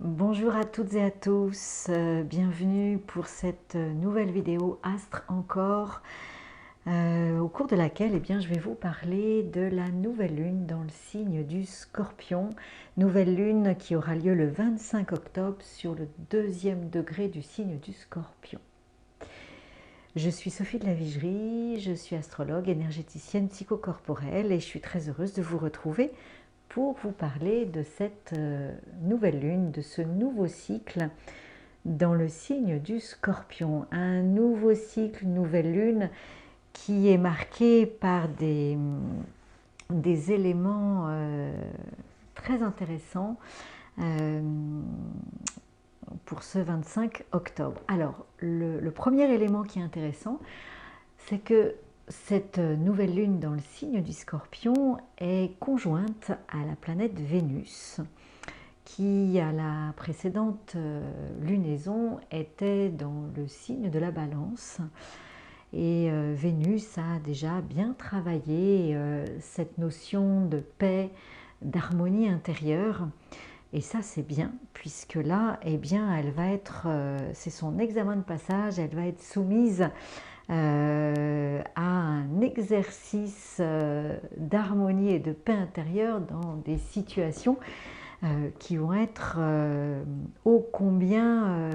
Bonjour à toutes et à tous, bienvenue pour cette nouvelle vidéo Astre encore, au cours de laquelle je vais vous parler de la nouvelle lune dans le signe du Scorpion, nouvelle lune qui aura lieu le 25 octobre sur le deuxième degré du signe du Scorpion. Je suis Sophie de la Vigerie, je suis astrologue, énergéticienne psychocorporelle et je suis très heureuse de vous retrouver pour vous parler de cette nouvelle lune, de ce nouveau cycle dans le signe du Scorpion. Un nouveau cycle, nouvelle lune qui est marqué par des éléments très intéressants pour ce 25 octobre. Alors, le premier élément qui est intéressant, c'est que cette nouvelle lune dans le signe du Scorpion est conjointe à la planète Vénus, qui à la précédente lunaison était dans le signe de la Balance. Et Vénus a déjà bien travaillé cette notion de paix, d'harmonie intérieure. Et ça c'est bien, puisque là, elle va être, c'est son examen de passage, elle va être soumise à un exercice d'harmonie et de paix intérieure dans des situations qui vont être ô combien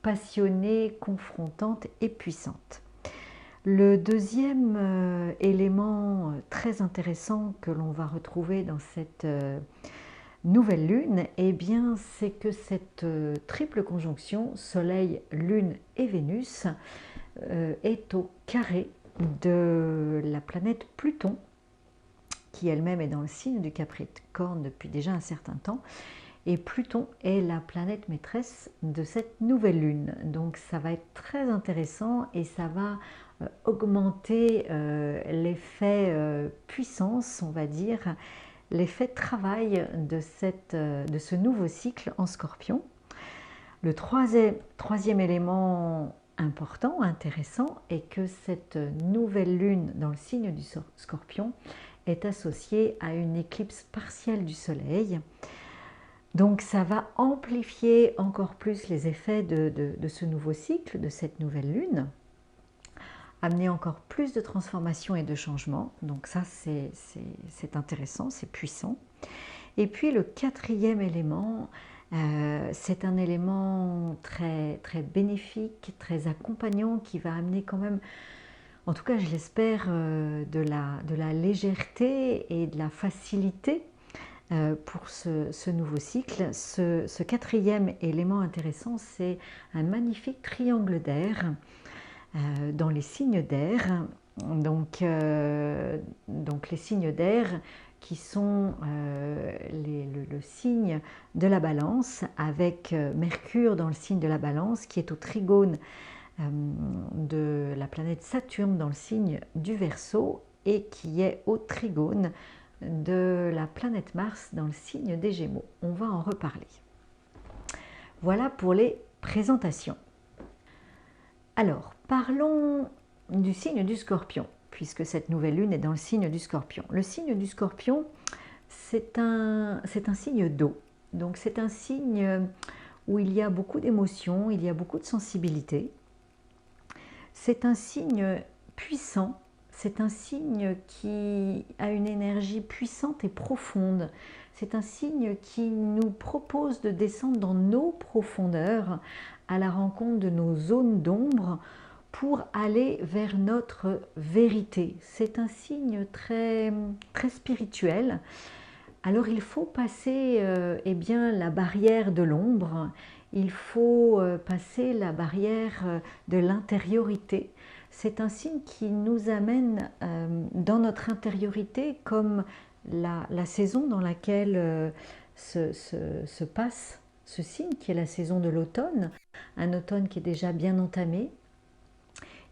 passionnées, confrontantes et puissantes. Le deuxième élément très intéressant que l'on va retrouver dans cette nouvelle lune, c'est que cette triple conjonction Soleil, Lune et Vénus est au carré de la planète Pluton, qui elle-même est dans le signe du Capricorne depuis déjà un certain temps. Et Pluton est la planète maîtresse de cette nouvelle lune. Donc ça va être très intéressant et ça va augmenter l'effet puissance, on va dire, l'effet travail de ce nouveau cycle en Scorpion. Le troisième élément important, intéressant, est que cette nouvelle lune dans le signe du Scorpion est associée à une éclipse partielle du Soleil. Donc ça va amplifier encore plus les effets de ce nouveau cycle, de cette nouvelle lune, amener encore plus de transformations et de changements. Donc ça c'est intéressant, c'est puissant. Et puis le quatrième élément, c'est un élément très, très bénéfique, très accompagnant qui va amener quand même, en tout cas je l'espère, de la légèreté et de la facilité pour ce nouveau cycle. Ce quatrième élément intéressant, c'est un magnifique triangle d'air dans les signes d'air. Donc les signes d'air qui sont le signe de la Balance, avec Mercure dans le signe de la Balance qui est au trigone de la planète Saturne dans le signe du Verseau et qui est au trigone de la planète Mars dans le signe des Gémeaux. On va en reparler. Voilà pour les présentations. Alors, parlons du signe du Scorpion, puisque cette nouvelle lune est dans le signe du Scorpion. Le signe du Scorpion, c'est un signe d'eau. Donc c'est un signe où il y a beaucoup d'émotions, il y a beaucoup de sensibilité. C'est un signe puissant, c'est un signe qui a une énergie puissante et profonde. C'est un signe qui nous propose de descendre dans nos profondeurs à la rencontre de nos zones d'ombre pour aller vers notre vérité. C'est un signe très, très spirituel. Alors il faut passer la barrière de l'ombre, il faut passer la barrière de l'intériorité. C'est un signe qui nous amène dans notre intériorité, comme la saison dans laquelle se passe ce signe, qui est la saison de l'automne, un automne qui est déjà bien entamé.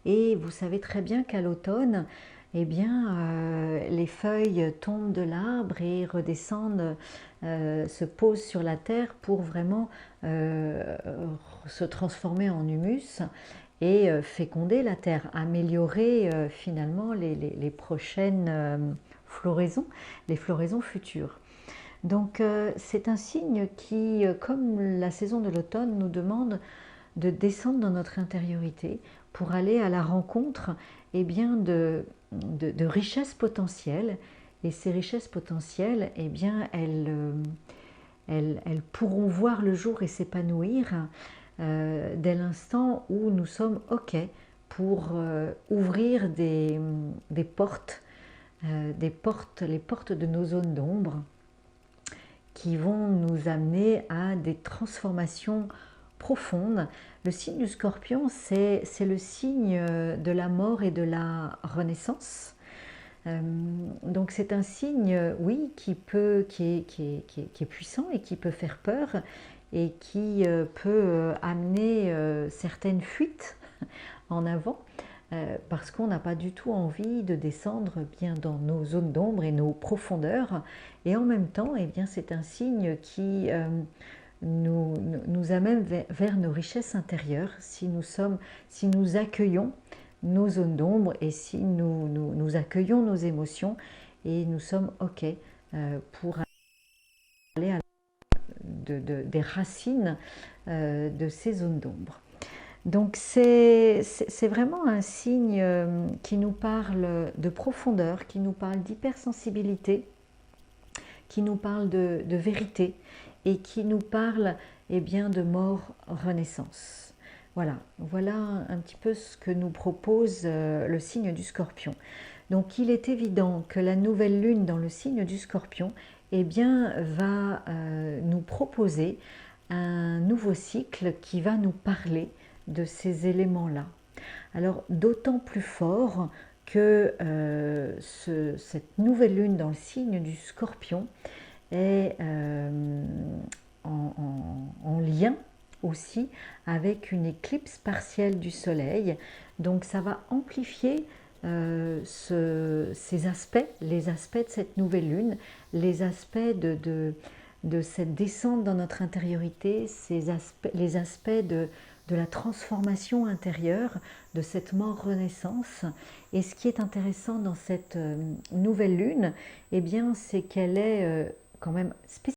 Et vous savez très bien qu'à l'automne, les feuilles tombent de l'arbre et redescendent, se posent sur la terre pour vraiment se transformer en humus et féconder la terre, améliorer finalement les prochaines floraisons, les floraisons futures. Donc c'est un signe qui, comme la saison de l'automne, nous demande de descendre dans notre intériorité pour aller à la rencontre eh bien, de richesses potentielles. Et ces richesses potentielles, eh bien, elles pourront voir le jour et s'épanouir dès l'instant où nous sommes OK pour ouvrir des portes, les portes de nos zones d'ombre qui vont nous amener à des transformations profondes. Le signe du Scorpion, c'est le signe de la mort et de la renaissance. Donc c'est un signe, oui, qui est puissant et qui peut faire peur et qui peut amener certaines fuites en avant parce qu'on n'a pas du tout envie de descendre bien dans nos zones d'ombre et nos profondeurs. Et en même temps, eh bien, c'est un signe qui nous amène vers nos richesses intérieures si nous accueillons nos zones d'ombre et si nous accueillons nos émotions et nous sommes OK pour aller à des racines de ces zones d'ombre. Donc c'est vraiment un signe qui nous parle de profondeur, qui nous parle d'hypersensibilité, qui nous parle de vérité et qui nous parle eh bien, de mort-renaissance. Voilà un petit peu ce que nous propose le signe du Scorpion. Donc il est évident que la nouvelle lune dans le signe du Scorpion eh bien, va nous proposer un nouveau cycle qui va nous parler de ces éléments-là. Alors d'autant plus fort que cette nouvelle lune dans le signe du Scorpion est en lien aussi avec une éclipse partielle du Soleil. Donc ça va amplifier ces aspects, les aspects de cette nouvelle lune, les aspects de cette descente dans notre intériorité, les aspects de la transformation intérieure, de cette mort-renaissance. Et ce qui est intéressant dans cette nouvelle lune, eh bien, c'est qu'elle est quand même spécifique